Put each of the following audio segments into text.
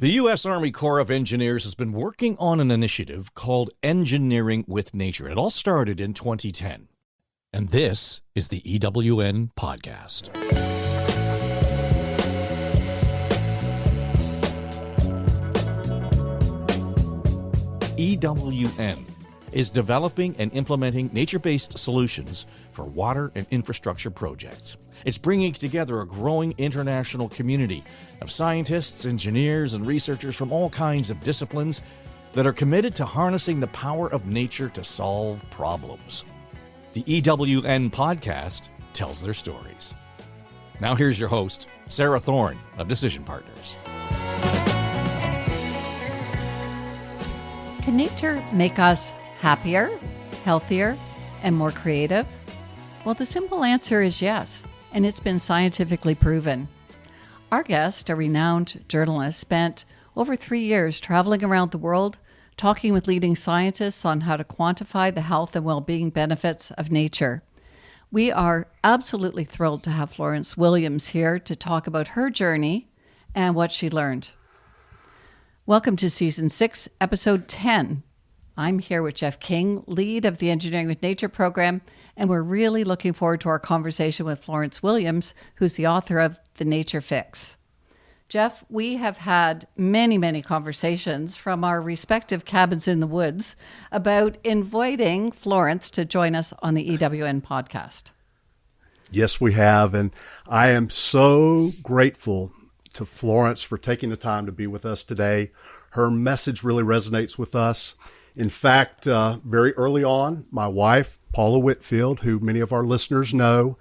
The U.S. Army Corps of Engineers has been working on an initiative called Engineering with Nature. It all started in 2010. And this is the EWN Podcast. EWN is developing and implementing nature-based solutions for water and infrastructure projects. It's bringing together a growing international community of scientists, engineers, and researchers from all kinds of disciplines that are committed to harnessing the power of nature to solve problems. The EWN Podcast tells their stories. Now here's your host, Sarah Thorne of Decision Partners. Can nature make us happier, healthier, and more creative? Well, the simple answer is yes, and it's been scientifically proven. Our guest, a renowned journalist, spent over 3 years traveling around the world, talking with leading scientists on how to quantify the health and well-being benefits of nature. We are absolutely thrilled to have Florence Williams here to talk about her journey and what she learned. Welcome to Season 6, Episode 10. I'm here with Jeff King, lead of the Engineering with Nature program, and we're really looking forward to our conversation with Florence Williams, who's the author of The Nature Fix. Jeff, we have had many conversations from our respective cabins in the woods about inviting Florence to join us on the EWN podcast. Yes, we have, and I am so grateful to Florence for taking the time to be with us today. Her message really resonates with us. In fact, very early on, my wife, Paula Whitfield, who many of our listeners know,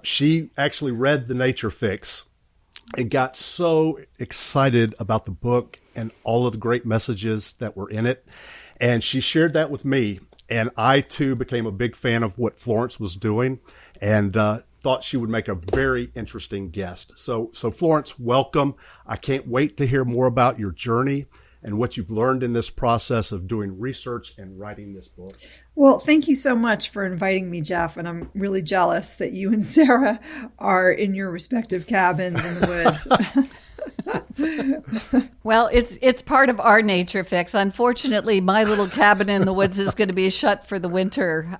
she actually read The Nature Fix and got so excited about the book and all of the great messages that were in it. And she shared that with me. And I, too, became a big fan of what Florence was doing and thought she would make a very interesting guest. So Florence, welcome. I can't wait to hear more about your journey and what you've learned in this process of doing research and writing this book. Well, thank you so much for inviting me, Jeff. And I'm really jealous that you and Sarah are in your respective cabins in the woods. Well, it's part of our Nature Fix. Unfortunately, my little cabin in the woods is going to be shut for the winter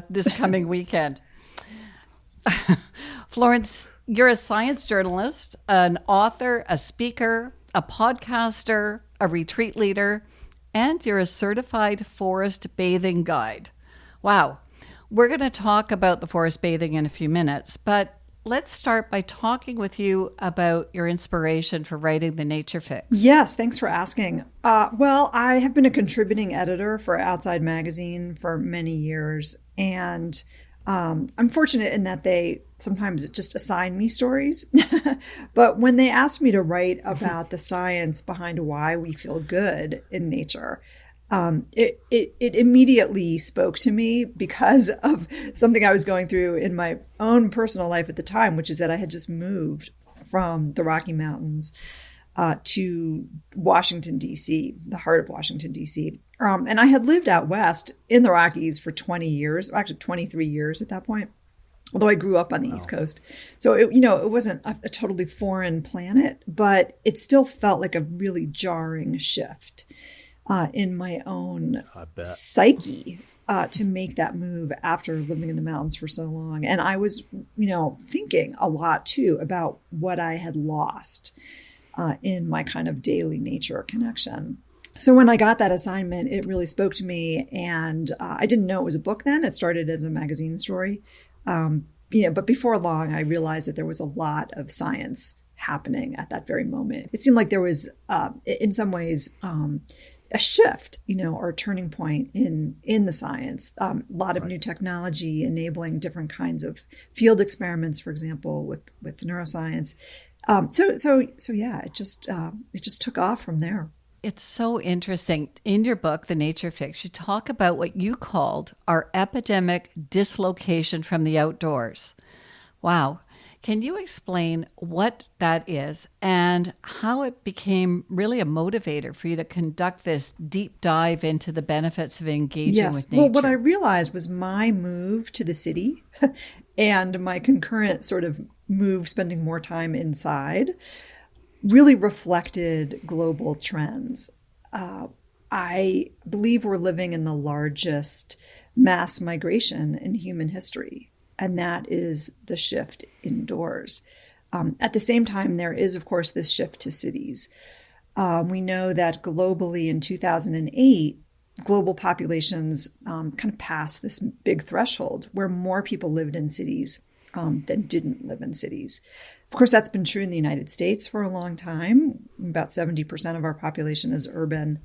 this coming weekend. Florence, you're a science journalist, an author, a speaker, a podcaster, a retreat leader, and you're a certified forest bathing guide. Wow. We're going to talk about the forest bathing in a few minutes, but let's start by talking with you about your inspiration for writing The Nature Fix. Yes, thanks for asking. Well, I have been a contributing editor for Outside Magazine for many years, and I'm fortunate in that they sometimes just assign me stories. But when they asked me to write about the science behind why we feel good in nature, it immediately spoke to me because of something I was going through in my own personal life at the time, which is that I had just moved from the Rocky Mountains to Washington, D.C., the heart of Washington, D.C. And I had lived out west in the Rockies for 20 years, actually 23 years at that point, although I grew up on the East Coast. So, it wasn't a totally foreign planet, but it still felt like a really jarring shift in my own psyche to make that move after living in the mountains for so long. And I was, thinking a lot, too, about what I had lost in my kind of daily nature connection. So when I got that assignment, it really spoke to me, and I didn't know it was a book then. It started as a magazine story. But before long, I realized that there was a lot of science happening at that very moment. It seemed like there was, in some ways, a shift, or a turning point in the science. A lot of new technology enabling different kinds of field experiments, for example, with neuroscience. So yeah, it just took off from there. It's so interesting. In your book, The Nature Fix, you talk about what you called our epidemic dislocation from the outdoors. Wow. Can you explain what that is and how it became really a motivator for you to conduct this deep dive into the benefits of engaging with nature? Well, what I realized was my move to the city and my concurrent sort of move spending more time inside really reflected global trends. I believe we're living in the largest mass migration in human history, and that is the shift indoors. At the same time, there is, of course, this shift to cities. We know that globally in 2008, global populations kind of passed this big threshold where more people lived in cities than didn't live in cities. Of course, that's been true in the United States for a long time. About 70% of our population is urban.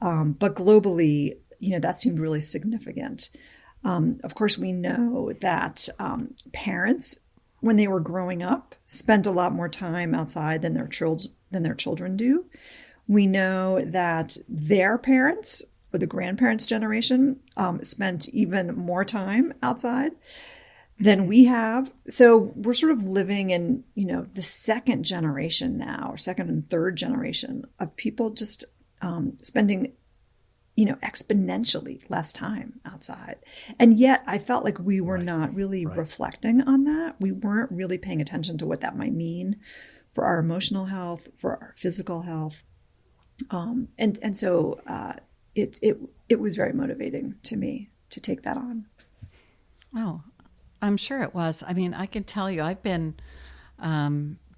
But globally, that seemed really significant. Of course, we know that parents, when they were growing up, spent a lot more time outside than their children do. We know that their parents or the grandparents' generation spent even more time outside than we have. So we're sort of living in, the second generation now, or second and third generation of people just spending, exponentially less time outside. And yet I felt like we were not really reflecting on that. We weren't really paying attention to what that might mean for our emotional health, for our physical health. And so it was very motivating to me to take that on. Oh, I'm sure it was. I mean, I can tell you, I've been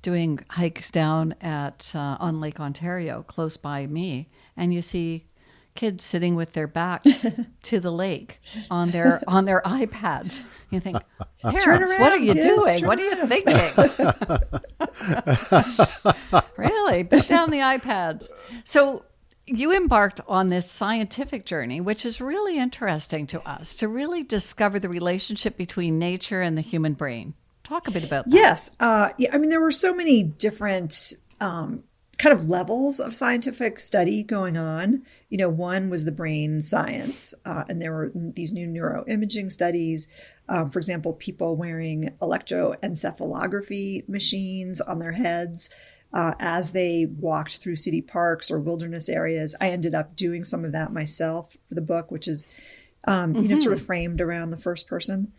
doing hikes down at on Lake Ontario, close by me, and you see kids sitting with their backs to the lake on their iPads. You think, parents, what are you doing? What are you thinking? Really, put down the iPads. So you embarked on this scientific journey, which is really interesting to us, to really discover the relationship between nature and the human brain. Talk a bit about that. Yes. There were so many different kind of levels of scientific study going on. One was the brain science, and there were these new neuroimaging studies. For example, people wearing electroencephalography machines on their heads as they walked through city parks or wilderness areas. I ended up doing some of that myself for the book, which is, sort of framed around the first person.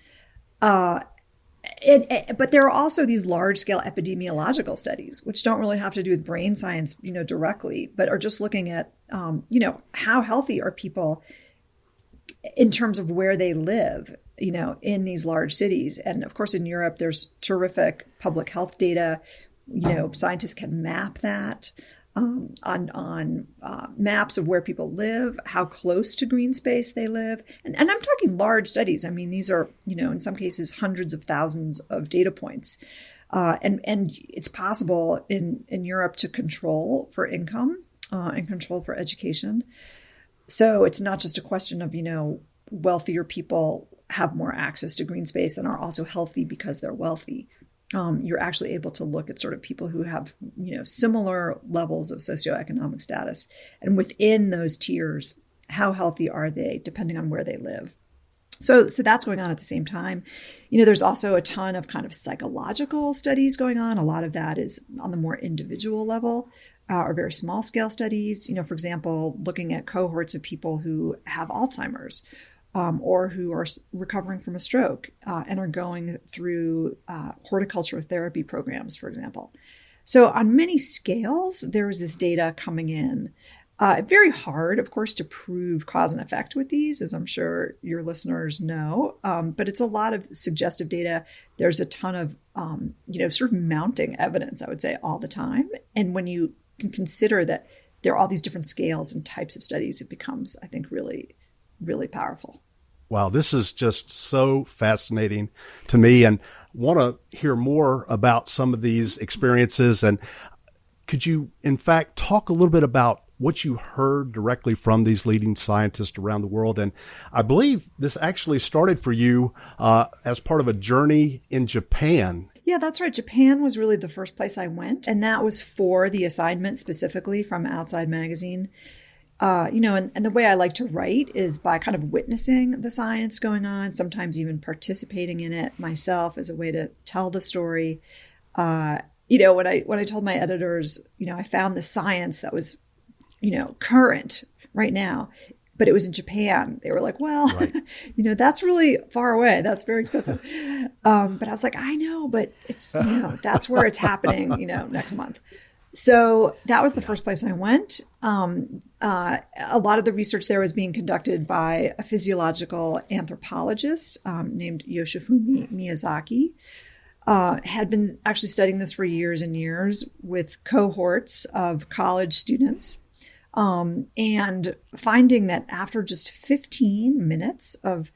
But there are also these large-scale epidemiological studies, which don't really have to do with brain science, directly, but are just looking at, how healthy are people in terms of where they live, in these large cities. And of course, in Europe, there's terrific public health data. Scientists can map that on maps of where people live, how close to green space they live. And I'm talking large studies. I mean, these are, in some cases, hundreds of thousands of data points. And it's possible in Europe to control for income and control for education. So it's not just a question of, wealthier people have more access to green space and are also healthy because they're wealthy. You're actually able to look at sort of people who have, similar levels of socioeconomic status. And within those tiers, how healthy are they, depending on where they live? So that's going on at the same time. There's also a ton of kind of psychological studies going on. A lot of that is on the more individual level or very small scale studies. For example, looking at cohorts of people who have Alzheimer's. Or who are recovering from a stroke and are going through horticultural therapy programs, for example. So on many scales, there is this data coming in. Very hard, of course, to prove cause and effect with these, as I'm sure your listeners know. But it's a lot of suggestive data. There's a ton of, sort of mounting evidence, I would say, all the time. And when you can consider that there are all these different scales and types of studies, it becomes, I think, really, really powerful. Wow, this is just so fascinating to me, and want to hear more about some of these experiences. And could you, in fact, talk a little bit about what you heard directly from these leading scientists around the world? And I believe this actually started for you as part of a journey in Japan. Yeah, that's right. Japan was really the first place I went, and that was for the assignment specifically from Outside Magazine. And the way I like to write is by kind of witnessing the science going on, sometimes even participating in it myself as a way to tell the story. When I told my editors, I found the science that was, current right now, but it was in Japan. They were like, well, right. That's really far away. That's very expensive. But I was like, I know, but it's, that's where it's happening, next month. So that was the first place I went. A lot of the research there was being conducted by a physiological anthropologist named Yoshifumi Miyazaki. Had been actually studying this for years and years with cohorts of college students, and finding that after just 15 minutes of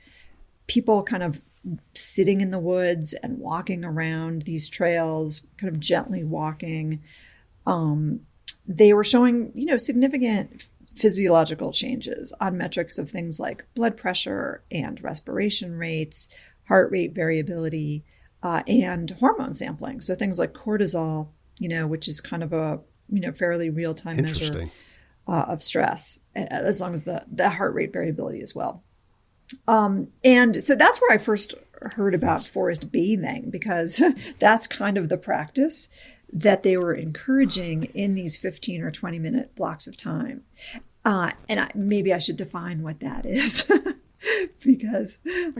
people kind of sitting in the woods and walking around these trails, kind of gently walking, they were showing, significant physiological changes on metrics of things like blood pressure and respiration rates, heart rate variability, and hormone sampling. So things like cortisol, which is kind of a, fairly real-time measure of stress, as long as the heart rate variability as well. And so that's where I first heard about forest bathing, because that's kind of the practice that they were encouraging in these 15 or 20 minute blocks of time. Maybe I should define what that is. Because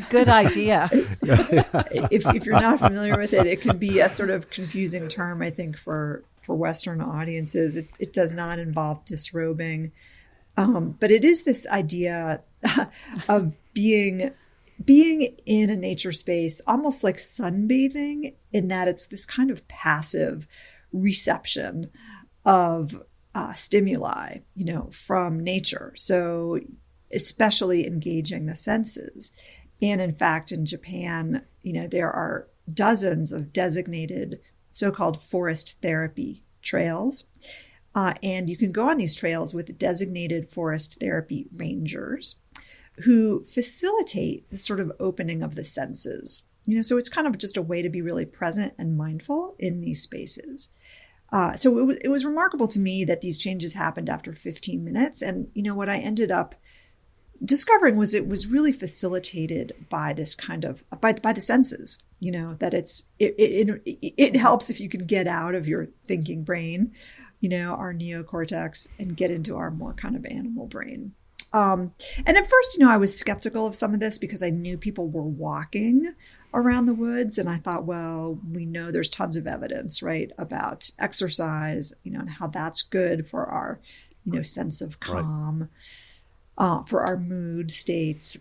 good idea. if you're not familiar with it, it can be a sort of confusing term, I think, for Western audiences. It does not involve disrobing, but it is this idea of being in a nature space, almost like sunbathing, in that it's this kind of passive reception of stimuli, from nature. So especially engaging the senses. And in fact, in Japan, there are dozens of designated so-called forest therapy trails. And you can go on these trails with designated forest therapy rangers who facilitate the sort of opening of the senses. So it's kind of just a way to be really present and mindful in these spaces. So it was remarkable to me that these changes happened after 15 minutes. And, what I ended up discovering was it was really facilitated by this kind of, by the senses, that it helps if you can get out of your thinking brain, our neocortex, and get into our more kind of animal brain. And at first, I was skeptical of some of this because I knew people were walking around the woods. And I thought, well, we know there's tons of evidence, right, about exercise, and how that's good for our, sense of calm, for our mood states,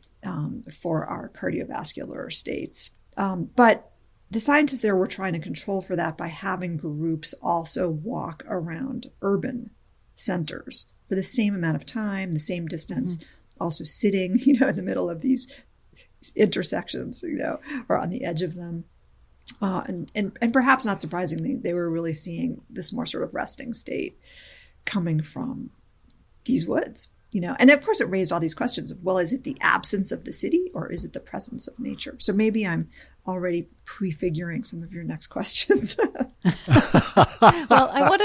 for our cardiovascular states. But the scientists there were trying to control for that by having groups also walk around urban centers for the same amount of time, the same distance, also sitting, in the middle of these intersections, or on the edge of them. And perhaps not surprisingly, they were really seeing this more sort of resting state coming from these woods, and of course it raised all these questions of, well, is it the absence of the city or is it the presence of nature? So maybe I'm already prefiguring some of your next questions. Well,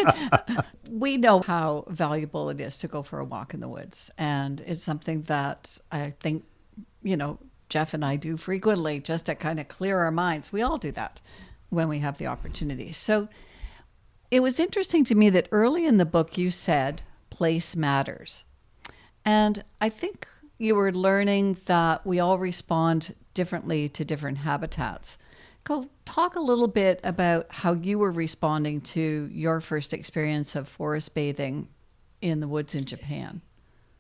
we know how valuable it is to go for a walk in the woods. And it's something that I think, Jeff and I do frequently, just to kind of clear our minds. We all do that when we have the opportunity. So it was interesting to me that early in the book you said place matters. And I think you were learning that we all respond differently to different habitats. Go talk a little bit about how you were responding to your first experience of forest bathing in the woods in Japan.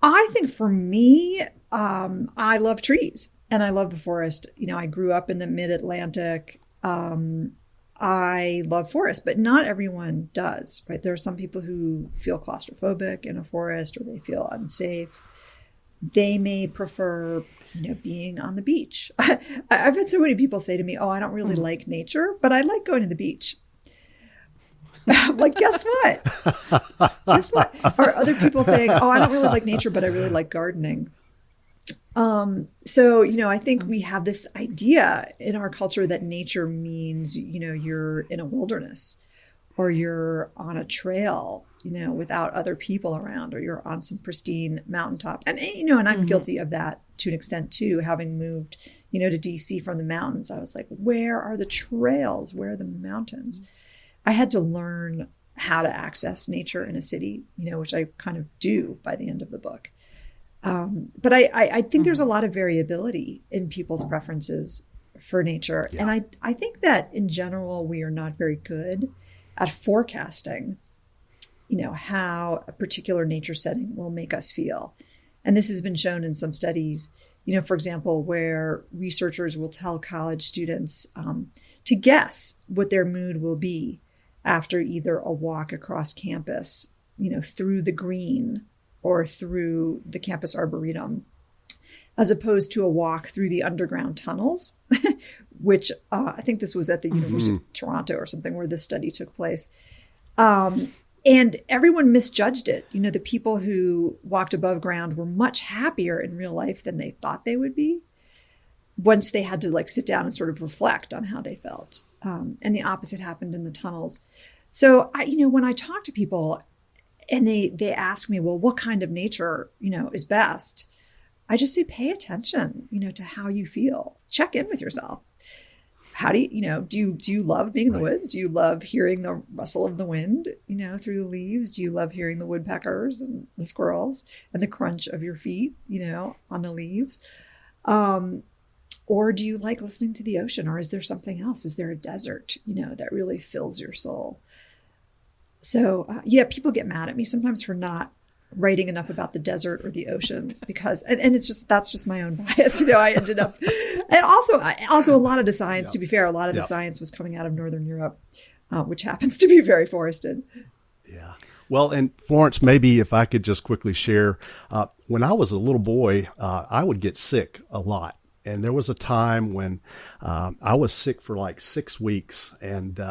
I think for me, I love trees and I love the forest. I grew up in the mid-Atlantic. I love forests, but not everyone does, right? There are some people who feel claustrophobic in a forest or they feel unsafe. They may prefer, being on the beach. I've had so many people say to me, oh, I don't really like nature, but I like going to the beach. Like, guess what? Guess what? Or other people saying, oh, I don't really like nature, but I really like gardening. So, I think we have this idea in our culture that nature means, you're in a wilderness or you're on a trail, without other people around, or you're on some pristine mountaintop. And, and I'm guilty of that to an extent too, having moved, to DC from the mountains. I was like, where are the trails? Where are the mountains? I had to learn how to access nature in a city, which I kind of do by the end of the book. But I think there's a lot of variability in people's preferences for nature. Yeah. And I think that in general, we are not very good at forecasting how a particular nature setting will make us feel. And this has been shown in some studies, for example, where researchers will tell college students to guess what their mood will be after either a walk across campus, through the green or through the campus arboretum, as opposed to a walk through the underground tunnels, which I think this was at the University of Toronto or something where this study took place. And everyone misjudged it. The people who walked above ground were much happier in real life than they thought they would be once they had to sit down and sort of reflect on how they felt. And the opposite happened in the tunnels. So, when I talk to people and they ask me, well, what kind of nature, is best? I just say, pay attention, to how you feel. Check in with yourself. How do do you love being in the woods? Do you love hearing the rustle of the wind, through the leaves? Do you love hearing the woodpeckers and the squirrels and the crunch of your feet, on the leaves? Or do you like listening to the ocean? Or is there something else? Is there a desert, that really fills your soul? So, people get mad at me sometimes for not writing enough about the desert or the ocean because, and that's just my own bias. I ended up, and also a lot of the science, to be fair, a lot of the science was coming out of Northern Europe, which happens to be very forested. Yeah. Well, and Florence, maybe if I could just quickly share, when I was a little boy, I would get sick a lot. And there was a time when I was sick for like 6 weeks and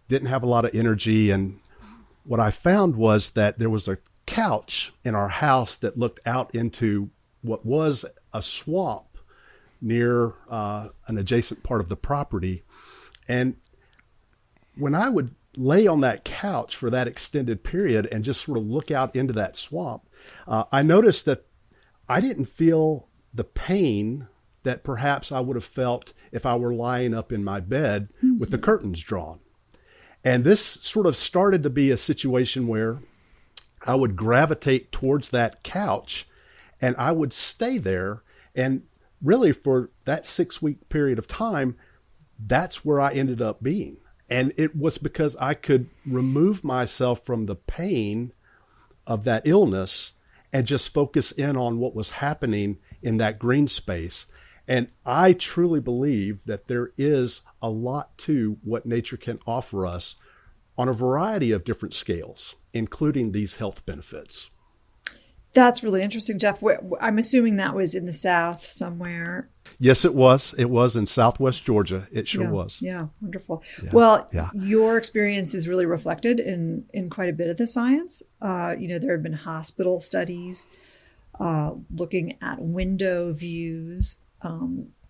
didn't have a lot of energy. And what I found was that there was a couch in our house that looked out into what was a swamp near an adjacent part of the property. And when I would lay on that couch for that extended period and just sort of look out into that swamp, I noticed that I didn't feel the pain that perhaps I would have felt if I were lying up in my bed with the curtains drawn. And this sort of started to be a situation where I would gravitate towards that couch and I would stay there. And really for that 6-week period of time, that's where I ended up being. And it was because I could remove myself from the pain of that illness and just focus in on what was happening in that green space. And I truly believe that there is a lot to what nature can offer us on a variety of different scales, including these health benefits. That's really interesting, Jeff. I'm assuming that was in the South somewhere. Yes, it was. It was in Southwest Georgia. It sure was. Yeah, wonderful. Yeah. Your experience is really reflected in quite a bit of the science. There have been hospital studies looking at window views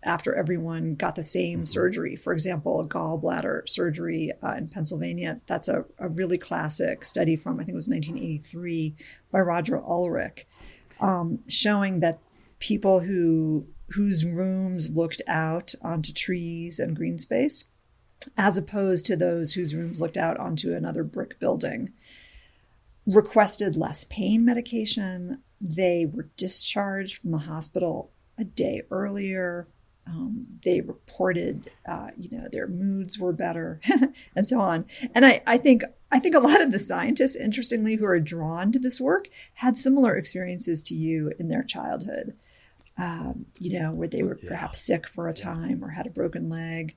after everyone got the same surgery. For example, a gallbladder surgery in Pennsylvania. That's a really classic study from, I think it was 1983 by Roger Ulrich, showing that people whose rooms looked out onto trees and green space, as opposed to those whose rooms looked out onto another brick building, requested less pain medication. They were discharged from the hospital a day earlier. They reported, their moods were better, and so on. And I think a lot of the scientists, interestingly, who are drawn to this work, had similar experiences to you in their childhood. Where they were perhaps sick for a time or had a broken leg.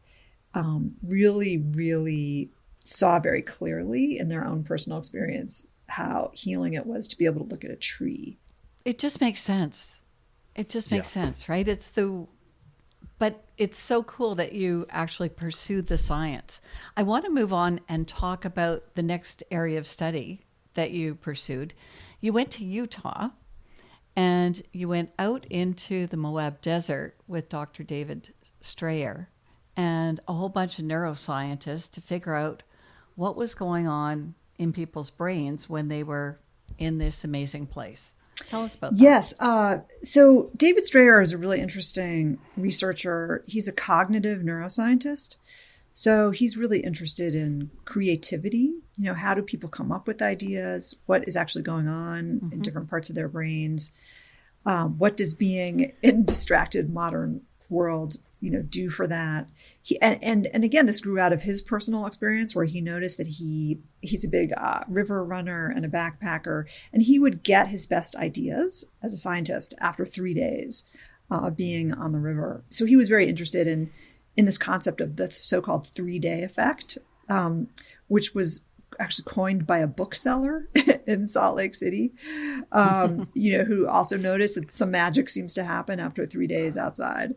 Really, really saw very clearly in their own personal experience how healing it was to be able to look at a tree. It just makes sense. It just makes sense, right? But it's so cool that you actually pursued the science. I want to move on and talk about the next area of study that you pursued. You went to Utah and you went out into the Moab Desert with Dr. David Strayer and a whole bunch of neuroscientists to figure out what was going on in people's brains when they were in this amazing place. Tell us about that. Yes. So David Strayer is a really interesting researcher. He's a cognitive neuroscientist. So he's really interested in creativity. How do people come up with ideas? What is actually going on in different parts of their brains? What does being in distracted modern world do for that. And again, this grew out of his personal experience where he noticed that he's a big river runner and a backpacker, and he would get his best ideas as a scientist after 3 days of being on the river. So he was very interested in this concept of the so-called 3-day effect, which was actually coined by a bookseller in Salt Lake City, who also noticed that some magic seems to happen after 3 days outside.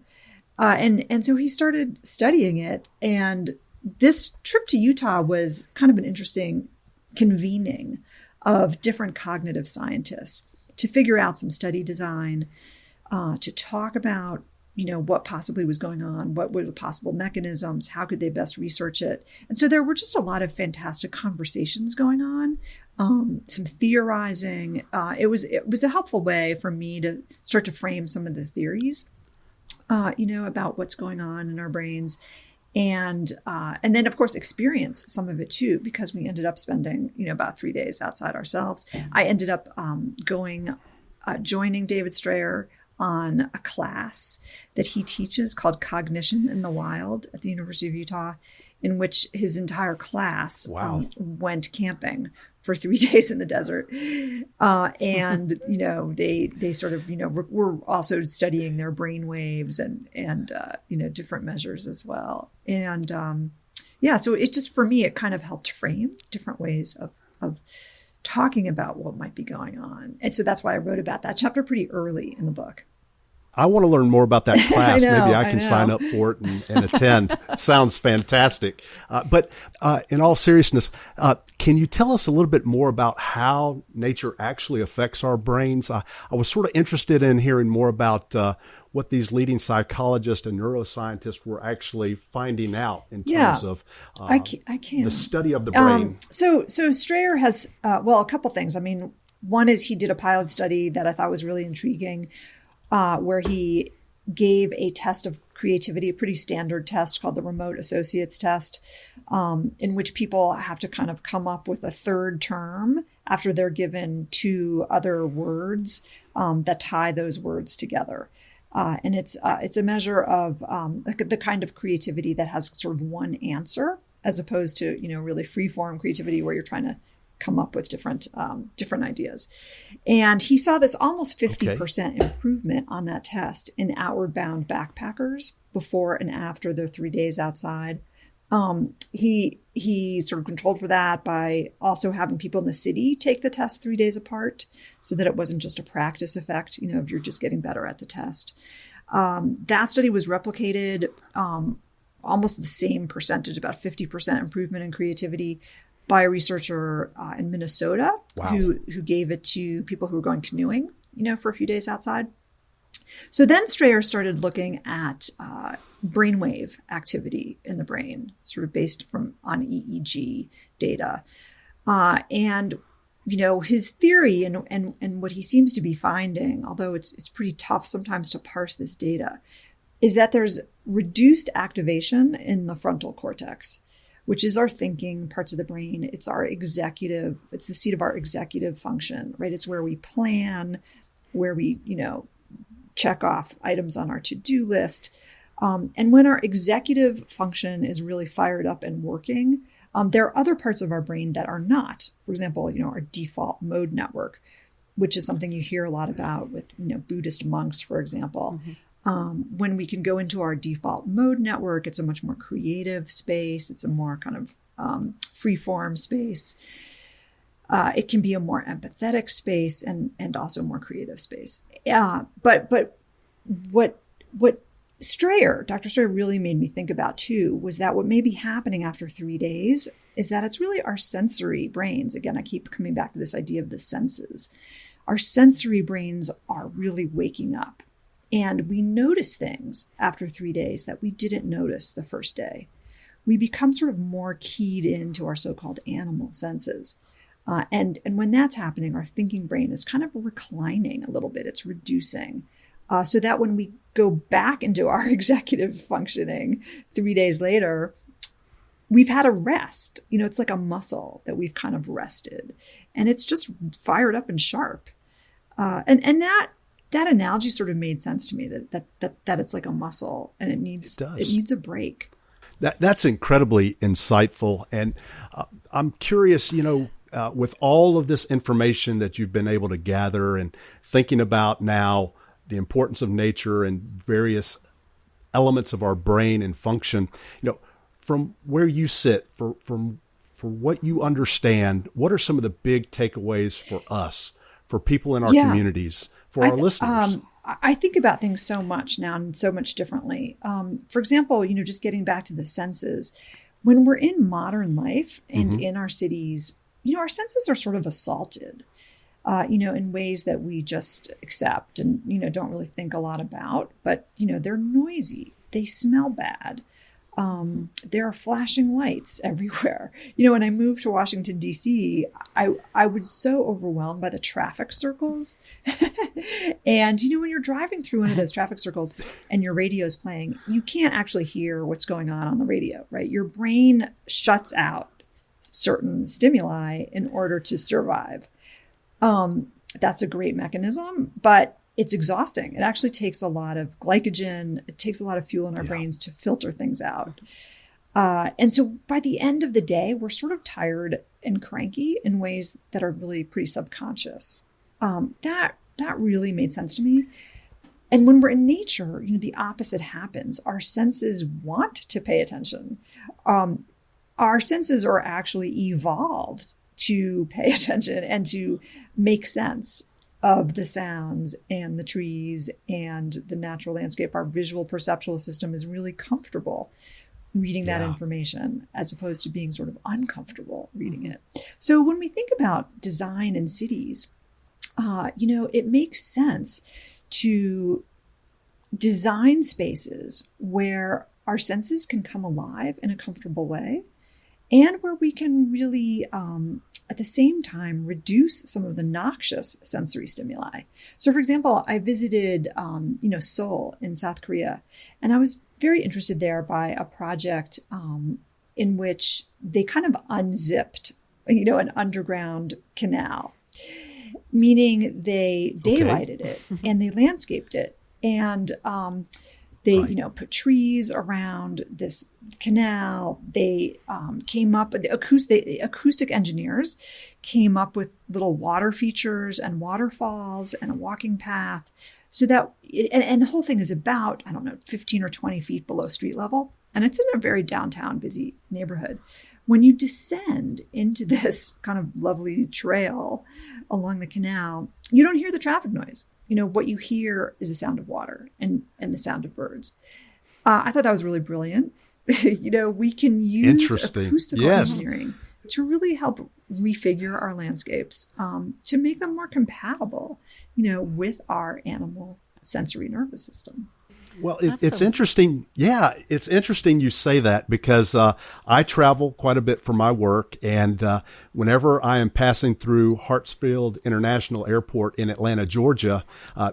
And so he started studying it. And this trip to Utah was kind of an interesting convening of different cognitive scientists to figure out some study design, to talk about what possibly was going on, what were the possible mechanisms, how could they best research it. And so there were just a lot of fantastic conversations going on, some theorizing. It was a helpful way for me to start to frame some of the theories, about what's going on in our brains. And then, of course, experience some of it, too, because we ended up spending, about 3 days outside ourselves. I ended up joining David Strayer on a class that he teaches called Cognition in the Wild at the University of Utah, in which his entire class went camping for 3 days in the desert. And, they sort of, were also studying their brain waves and different measures as well. And so it just, for me, it kind of helped frame different ways of talking about what might be going on. And so that's why I wrote about that chapter pretty early in the book. I want to learn more about that class. Maybe I can sign up for it and attend. Sounds fantastic. But in all seriousness, can you tell us a little bit more about how nature actually affects our brains? I was sort of interested in hearing more about what these leading psychologists and neuroscientists were actually finding out in terms of the study of the brain. So Strayer has, a couple things. I mean, one is he did a pilot study that I thought was really intriguing, where he gave a test of creativity, a pretty standard test called the Remote Associates Test, in which people have to kind of come up with a third term after they're given 2 other words that tie those words together. And it's a measure of the kind of creativity that has sort of one answer, as opposed to, really free-form creativity where you're trying to come up with different ideas. And he saw this almost 50% improvement on that test in outward bound backpackers before and after their 3 days outside. He sort of controlled for that by also having people in the city take the test 3 days apart, so that it wasn't just a practice effect, if you're just getting better at the test. That study was replicated almost the same percentage, about 50% improvement in creativity, by a researcher in Minnesota who gave it to people who were going canoeing, for a few days outside. So then Strayer started looking at brainwave activity in the brain, sort of based on EEG data. And his theory and what he seems to be finding, although it's pretty tough sometimes to parse this data, is that there's reduced activation in the frontal cortex, which is our thinking parts of the brain. It's it's the seat of our executive function, right? It's where we plan, where we, check off items on our to-do list. And when our executive function is really fired up and working, there are other parts of our brain that are not. For example, our default mode network, which is something you hear a lot about with, Buddhist monks, for example. Mm-hmm. When we can go into our default mode network, it's a much more creative space. It's a more kind of free-form space. It can be a more empathetic space and also more creative space. But what Dr. Strayer really made me think about too, was that what may be happening after 3 days is that it's really our sensory brains. Again, I keep coming back to this idea of the senses. Our sensory brains are really waking up. And we notice things after 3 days that we didn't notice the first day. We become sort of more keyed into our so-called animal senses. And when that's happening, our thinking brain is kind of reclining a little bit. It's reducing. So that when we go back into our executive functioning 3 days later, we've had a rest. It's like a muscle that we've kind of rested. And it's just fired up and sharp. And that that analogy sort of made sense to me, that it's like a muscle and it needs a break. That's incredibly insightful. And I'm curious, with all of this information that you've been able to gather and thinking about now the importance of nature and various elements of our brain and function, from where you sit, from what you understand, what are some of the big takeaways for us, for people in our communities, for our listeners? I think about things so much now and so much differently. For example, just getting back to the senses, when we're in modern life and in our cities, our senses are sort of assaulted, in ways that we just accept and, don't really think a lot about. But, they're noisy. They smell bad. There are flashing lights everywhere. When I moved to Washington, D.C., I was so overwhelmed by the traffic circles. And, when you're driving through one of those traffic circles and your radio is playing, you can't actually hear what's going on the radio, right? Your brain shuts out certain stimuli in order to survive. That's a great mechanism, but it's exhausting. It actually takes a lot of glycogen. It takes a lot of fuel in our brains to filter things out. And so by the end of the day, we're sort of tired and cranky in ways that are really pretty subconscious. That really made sense to me. And when we're in nature, the opposite happens. Our senses want to pay attention. Our senses are actually evolved to pay attention and to make sense of the sounds and the trees and the natural landscape. Our visual perceptual system is really comfortable reading that information as opposed to being sort of uncomfortable reading it. So when we think about design in cities, it makes sense to design spaces where our senses can come alive in a comfortable way and where we can really, at the same time, reduce some of the noxious sensory stimuli. So, for example, I visited, Seoul in South Korea, and I was very interested there by a project in which they kind of unzipped, an underground canal, meaning they daylighted it and they landscaped it. And they, put trees around this canal. They came up with the acoustic engineers came up with little water features and waterfalls and a walking path so that, and the whole thing is about, 15 or 20 feet below street level. And it's in a very downtown, busy neighborhood. When you descend into this kind of lovely trail along the canal, you don't hear the traffic noise. What you hear is the sound of water and the sound of birds. I thought that was really brilliant. We can use acoustical engineering to really help refigure our landscapes, to make them more compatible, with our animal sensory nervous system. Well, it's interesting. Yeah, it's interesting you say that because I travel quite a bit for my work. And whenever I am passing through Hartsfield International Airport in Atlanta, Georgia,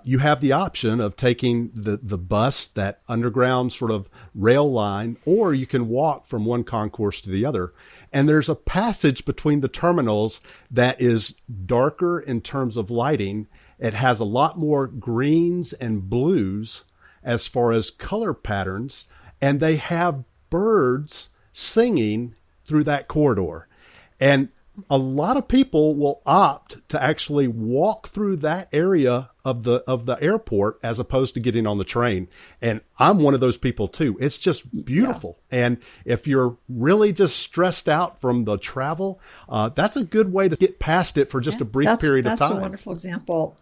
you have the option of taking the bus, that underground sort of rail line, or you can walk from one concourse to the other. And there's a passage between the terminals that is darker in terms of lighting. It has a lot more greens and blues as far as color patterns, and they have birds singing through that corridor. And a lot of people will opt to actually walk through that area of the airport as opposed to getting on the train. And I'm one of those people too. It's just beautiful. Yeah. And if you're really just stressed out from the travel, that's a good way to get past it for just a brief period of time. That's a wonderful example.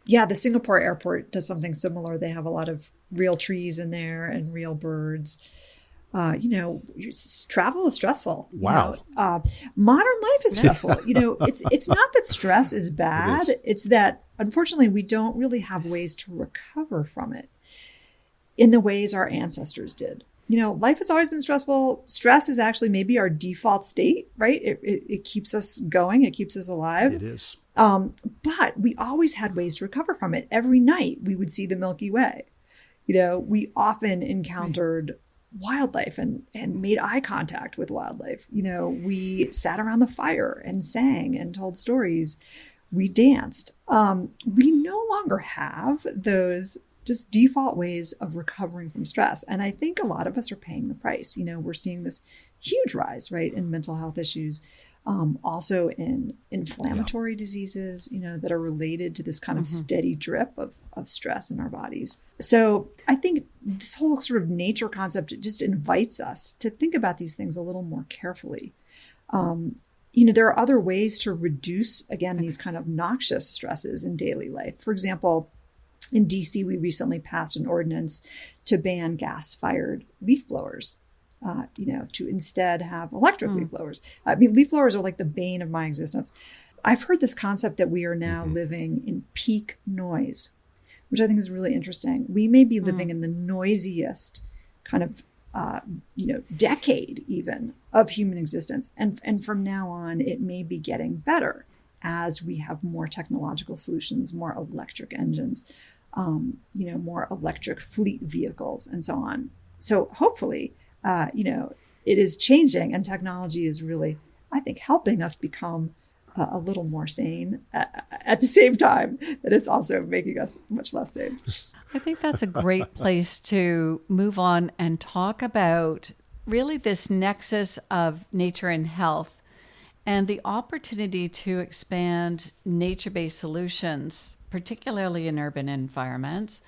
The Singapore airport does something similar. They have a lot of real trees in there and real birds. Travel is stressful. Wow. Modern life is stressful. It's not that stress is bad. It's that, unfortunately, we don't really have ways to recover from it in the ways our ancestors did. Life has always been stressful. Stress is actually maybe our default state, right? It keeps us going. It keeps us alive. It is. But we always had ways to recover from it. Every night we would see the Milky Way. We often encountered wildlife and made eye contact with wildlife. We sat around the fire and sang and told stories. we danced. We no longer have those just default ways of recovering from stress. And I think a lot of us are paying the price. We're seeing this huge rise, right, in mental health issues, also in inflammatory diseases, that are related to this kind of steady drip of stress in our bodies. So I think this whole sort of nature concept just invites us to think about these things a little more carefully. There are other ways to reduce, again, these kind of noxious stresses in daily life. For example, in DC, we recently passed an ordinance to ban gas-fired leaf blowers, to instead have electric leaf blowers. Leaf blowers are like the bane of my existence. I've heard this concept that we are now living in peak noise, which I think is really interesting. We may be living in the noisiest kind of decade even of human existence. And from now on, it may be getting better as we have more technological solutions, more electric engines, more electric fleet vehicles and so on. So hopefully, it is changing, and technology is really, I think, helping us become a little more sane at the same time that it's also making us much less sane. I think that's a great place to move on and talk about really this nexus of nature and health and the opportunity to expand nature-based solutions, particularly in urban environments.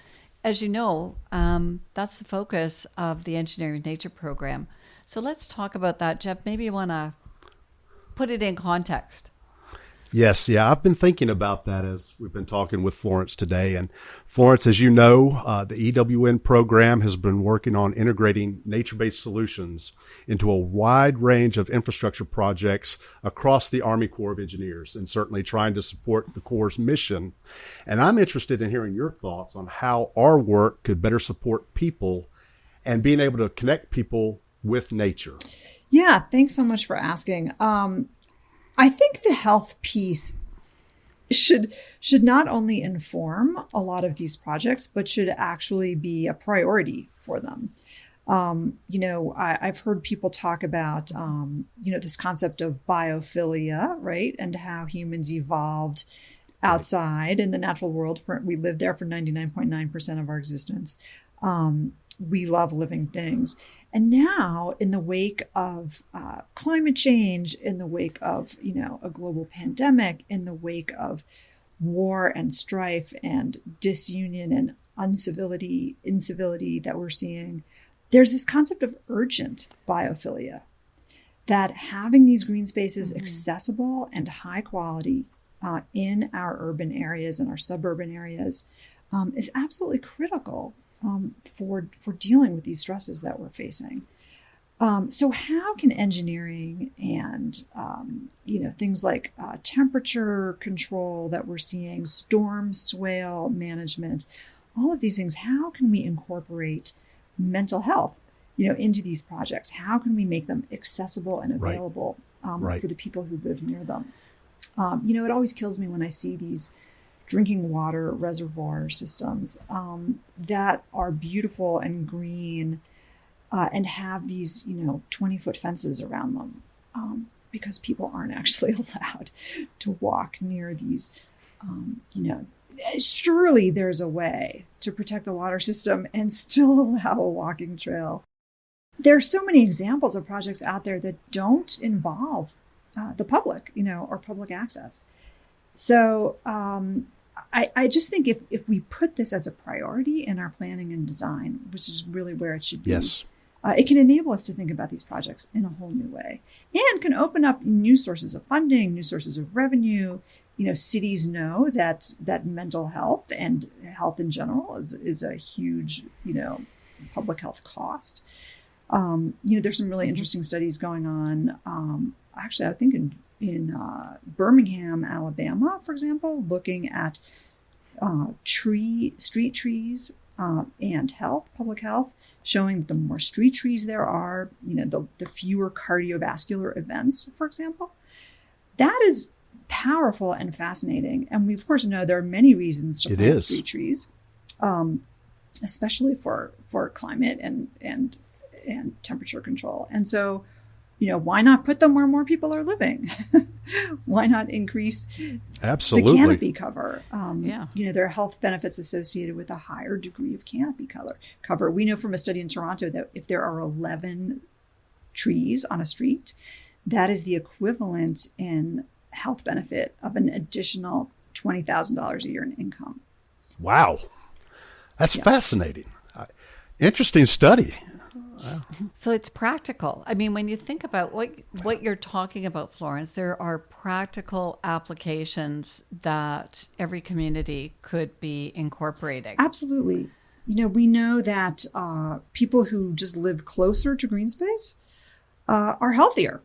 As you know, that's the focus of the Engineering Nature program. So let's talk about that. Jeff, maybe you want to put it in context. Yes, yeah, I've been thinking about that as we've been talking with Florence today. And Florence, as you know, the EWN program has been working on integrating nature-based solutions into a wide range of infrastructure projects across the Army Corps of Engineers, and certainly trying to support the Corps' mission. And I'm interested in hearing your thoughts on how our work could better support people and being able to connect people with nature. Yeah, thanks so much for asking. I think the health piece should not only inform a lot of these projects, but should actually be a priority for them. I've heard people talk about, this concept of biophilia, right? And how humans evolved outside in the natural world. We lived there for 99.9% of our existence. We love living things. And now, in the wake of climate change, in the wake of, a global pandemic, in the wake of war and strife and disunion and incivility that we're seeing, there's this concept of urgent biophilia, that having these green spaces accessible and high quality in our urban areas and our suburban areas is absolutely critical for dealing with these stresses that we're facing. So how can engineering and, things like temperature control that we're seeing, storm swale management, all of these things, how can we incorporate mental health, into these projects? How can we make them accessible and available for the people who live near them? It always kills me when I see these drinking water reservoir systems that are beautiful and green and have these, 20-foot fences around them because people aren't actually allowed to walk near these. Surely there's a way to protect the water system and still allow a walking trail. There are so many examples of projects out there that don't involve the public, or public access. So I just think if we put this as a priority in our planning and design, which is really where it should be, yes, it can enable us to think about these projects in a whole new way, and can open up new sources of funding, new sources of revenue. Cities know that mental health and health in general is a huge, public health cost. There's some really interesting studies going on. Actually, I think in Birmingham, Alabama, for example, looking at street trees and public health, showing that the more street trees there are, the fewer cardiovascular events, for example. That is powerful and fascinating. And we, of course, know there are many reasons to plant street trees, especially for climate and temperature control. And so why not put them where more people are living? Why not increase Absolutely. the canopy cover? Yeah. There are health benefits associated with a higher degree of canopy cover. We know from a study in Toronto that if there are 11 trees on a street, that is the equivalent in health benefit of an additional $20,000 a year in income. Wow. That's fascinating. Interesting study. So it's practical. I mean, when you think about what you're talking about, Florence, there are practical applications that every community could be incorporating. Absolutely. We know that people who just live closer to green space are healthier,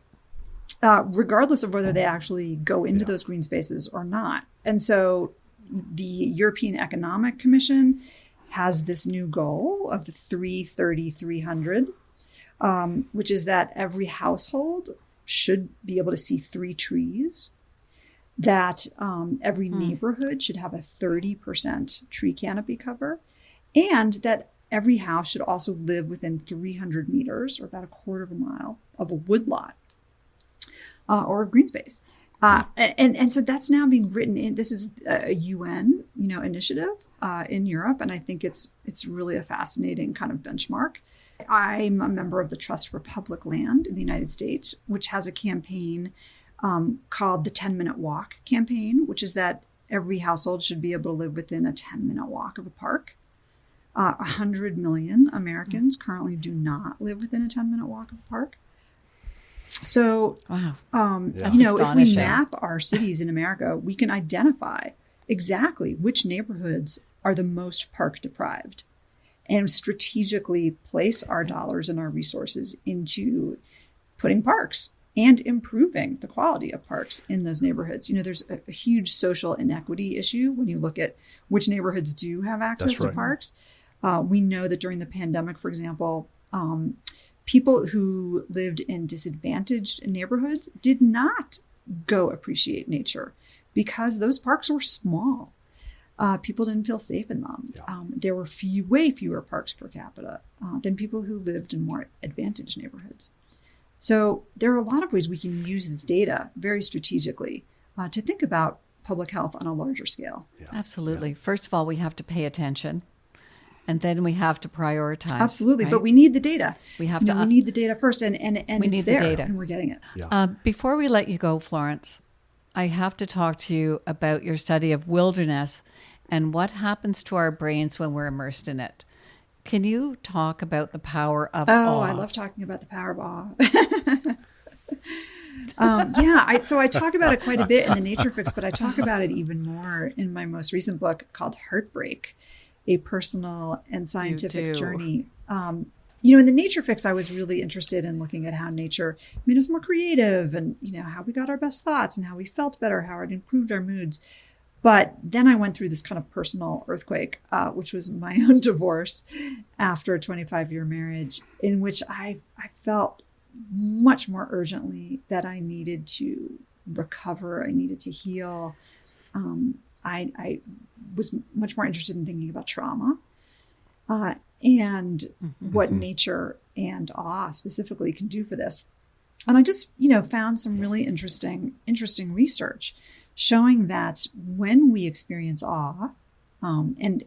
regardless of whether they actually go into those green spaces or not. And so the European Economic Commission has this new goal of the 330-300, which is that every household should be able to see 3 trees, that every neighborhood should have a 30% tree canopy cover, and that every house should also live within 300 meters, or about a quarter of a mile, of a woodlot or of green space. And so that's now being written in. This is a UN, initiative in Europe, and I think it's really a fascinating kind of benchmark. I'm a member of the Trust for Public Land in the United States, which has a campaign called the 10-Minute Walk campaign, which is that every household should be able to live within a 10-minute walk of a park. 100 million Americans currently do not live within a 10-minute walk of a park. So, Wow. If we map our cities in America, we can identify exactly which neighborhoods are the most park deprived and strategically place our dollars and our resources into putting parks and improving the quality of parks in those neighborhoods. There's a huge social inequity issue when you look at which neighborhoods do have access to parks. We know that during the pandemic, for example, people who lived in disadvantaged neighborhoods did not go appreciate nature because those parks were small. People didn't feel safe in them. Yeah. There were way fewer parks per capita than people who lived in more advantaged neighborhoods. So there are a lot of ways we can use this data very strategically to think about public health on a larger scale. Yeah. Absolutely. Yeah. First of all, we have to pay attention. And then we have to prioritize. Absolutely, right? But we need the data. We have to. We need the data first, and we it's need there, the data. and we're getting it. Yeah. Before we let you go, Florence, I have to talk to you about your study of wilderness and what happens to our brains when we're immersed in it. Can you talk about the power of awe? Oh, I love talking about the power of awe. So I talk about it quite a bit in the Nature Fix, but I talk about it even more in my most recent book called Heartbreak, a personal and scientific journey. In the Nature Fix, I was really interested in looking at how nature made us more creative and, how we got our best thoughts and how we felt better, how it improved our moods. But then I went through this kind of personal earthquake, which was my own divorce after a 25-year marriage, in which I felt much more urgently that I needed to recover, I needed to heal. I was much more interested in thinking about trauma and what nature and awe specifically can do for this. And I just, found some really interesting research showing that when we experience awe, and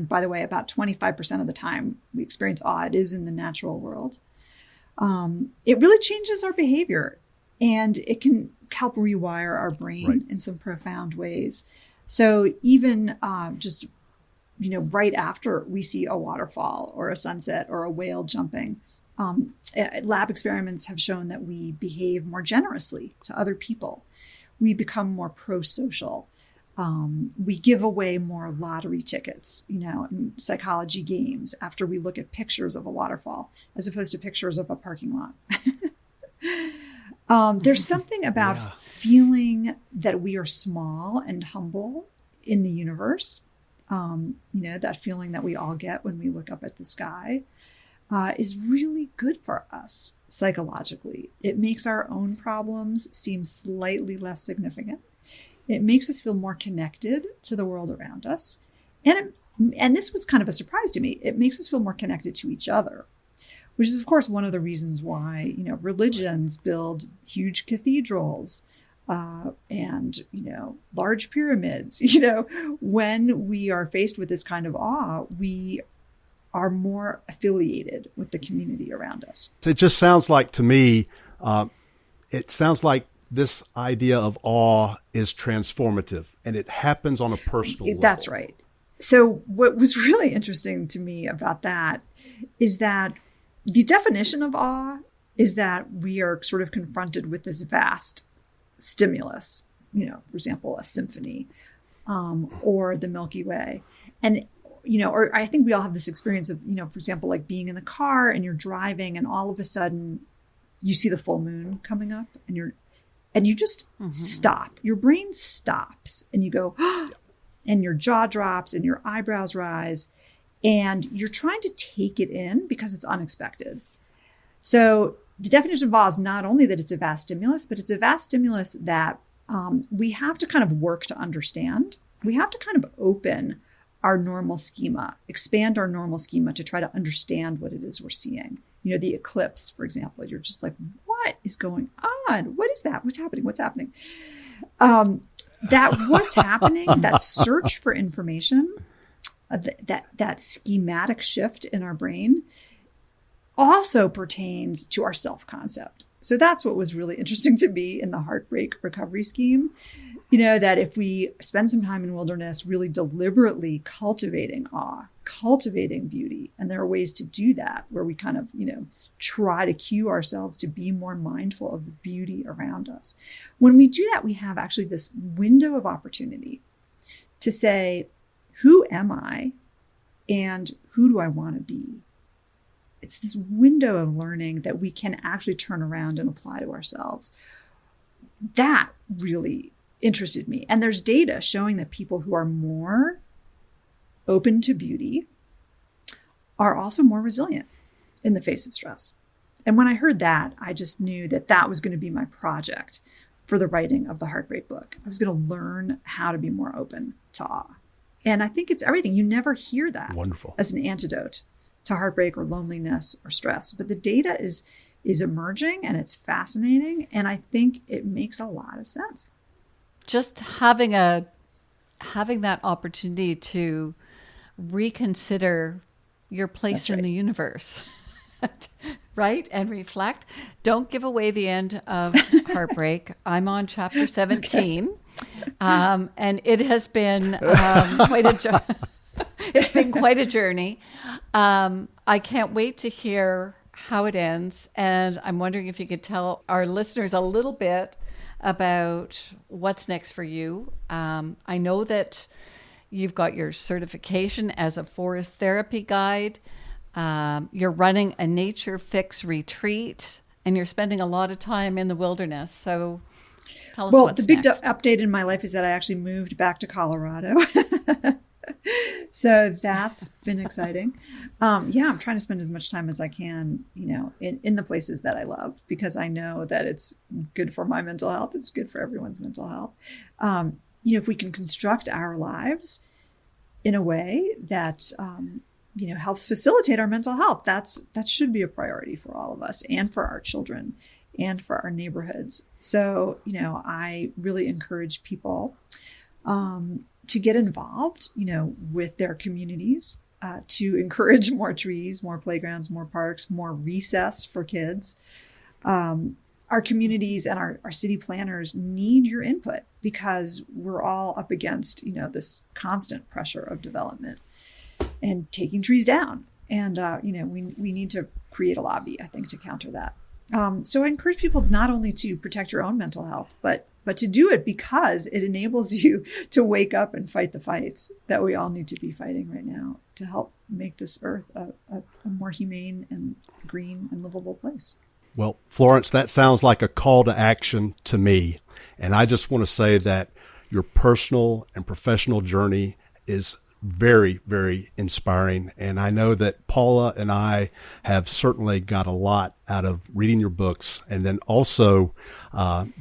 by the way, about 25% of the time we experience awe, it is in the natural world. It really changes our behavior, and it can help rewire our brain in some profound ways. So even right after we see a waterfall or a sunset or a whale jumping, lab experiments have shown that we behave more generously to other people. We become more pro-social. We give away more lottery tickets, in psychology games after we look at pictures of a waterfall as opposed to pictures of a parking lot. There's something about feeling that we are small and humble in the universe. That feeling that we all get when we look up at the sky is really good for us psychologically. It makes our own problems seem slightly less significant. It makes us feel more connected to the world around us. And this was kind of a surprise to me. It makes us feel more connected to each other, which is, of course, one of the reasons why, religions build huge cathedrals and, large pyramids. When we are faced with this kind of awe, we are more affiliated with the community around us. It just sounds like to me, it sounds like this idea of awe is transformative, and it happens on a personal level. That's right. So what was really interesting to me about that is that the definition of awe is that we are sort of confronted with this vast stimulus, for example, a symphony, or the Milky Way. And, or I think we all have this experience of, for example, like being in the car and you're driving and all of a sudden you see the full moon coming up and you just stop. Your brain stops and you go, and your jaw drops and your eyebrows rise and you're trying to take it in because it's unexpected. So the definition of awe is not only that it's a vast stimulus, but it's a vast stimulus that we have to kind of work to understand. We have to kind of open our normal schema, expand our normal schema to try to understand what it is we're seeing. The eclipse, for example, you're just like, what is going on? What is that? What's happening? What's happening? That search for information, that schematic shift in our brain also pertains to our self-concept. So that's what was really interesting to me in the heartbreak recovery scheme. That if we spend some time in wilderness really deliberately cultivating awe, cultivating beauty, and there are ways to do that where we kind of, try to cue ourselves to be more mindful of the beauty around us. When we do that, we have actually this window of opportunity to say, who am I and who do I want to be? It's this window of learning that we can actually turn around and apply to ourselves. That really interested me. And there's data showing that people who are more open to beauty are also more resilient in the face of stress. And when I heard that, I just knew that that was going to be my project for the writing of the Heartbreak book. I was going to learn how to be more open to awe. And I think it's everything. You never hear that Wonderful. As an antidote to heartbreak or loneliness or stress. But the data is emerging and it's fascinating. And I think it makes a lot of sense. Just having that opportunity to reconsider your place in the universe, right? And reflect. Don't give away the end of Heartbreak. I'm on chapter 17. Okay. And it has been it's been quite a journey. I can't wait to hear how it ends. And I'm wondering if you could tell our listeners a little bit about what's next for you. I know that you've got your certification as a forest therapy guide. You're running a nature fix retreat, and you're spending a lot of time in the wilderness. So tell us what's the big next. update in my life is that I actually moved back to Colorado. So that's been exciting. I'm trying to spend as much time as I can, in the places that I love, because I know that it's good for my mental health. It's good for everyone's mental health. If we can construct our lives in a way that, helps facilitate our mental health, that should be a priority for all of us and for our children and for our neighborhoods. So, I really encourage people, to get involved, with their communities, to encourage more trees, more playgrounds, more parks, more recess for kids. Our communities and our city planners need your input because we're all up against, this constant pressure of development and taking trees down. And, we need to create a lobby, I think, to counter that. So I encourage people not only to protect your own mental health, but to do it because it enables you to wake up and fight the fights that we all need to be fighting right now to help make this earth a more humane and green and livable place. Well, Florence, that sounds like a call to action to me. And I just want to say that your personal and professional journey is very, very inspiring. And I know that Paula and I have certainly got a lot out of reading your books. And then also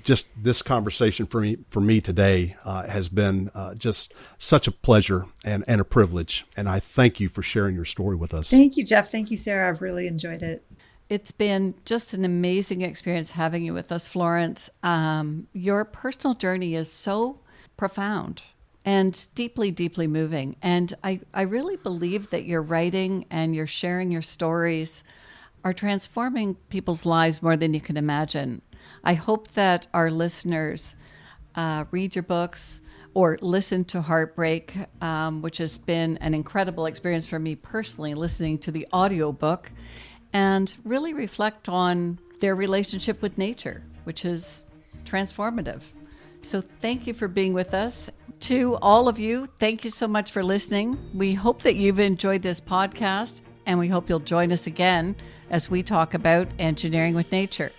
just this conversation for me today has been just such a pleasure and a privilege. And I thank you for sharing your story with us. Thank you, Jeff. Thank you, Sarah. I've really enjoyed it. It's been just an amazing experience having you with us, Florence. Your personal journey is so profound and deeply, deeply moving. And I really believe that your writing and your sharing your stories are transforming people's lives more than you can imagine. I hope that our listeners read your books or listen to Heartbreak, which has been an incredible experience for me personally, listening to the audiobook, and really reflect on their relationship with nature, which is transformative. So thank you for being with us. To all of you, thank you so much for listening. We hope that you've enjoyed this podcast, and we hope you'll join us again as we talk about engineering with nature.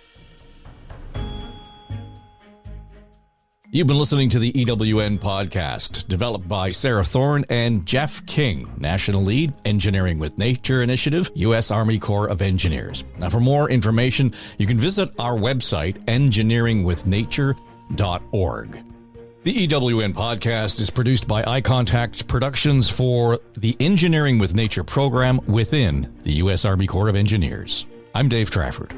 You've been listening to the EWN podcast, developed by Sarah Thorne and Jeff King, National Lead, Engineering with Nature Initiative, U.S. Army Corps of Engineers. Now, for more information, you can visit our website, engineeringwithnature.org. The EWN podcast is produced by Eye Contact Productions for the Engineering with Nature program within the U.S. Army Corps of Engineers. I'm Dave Trafford.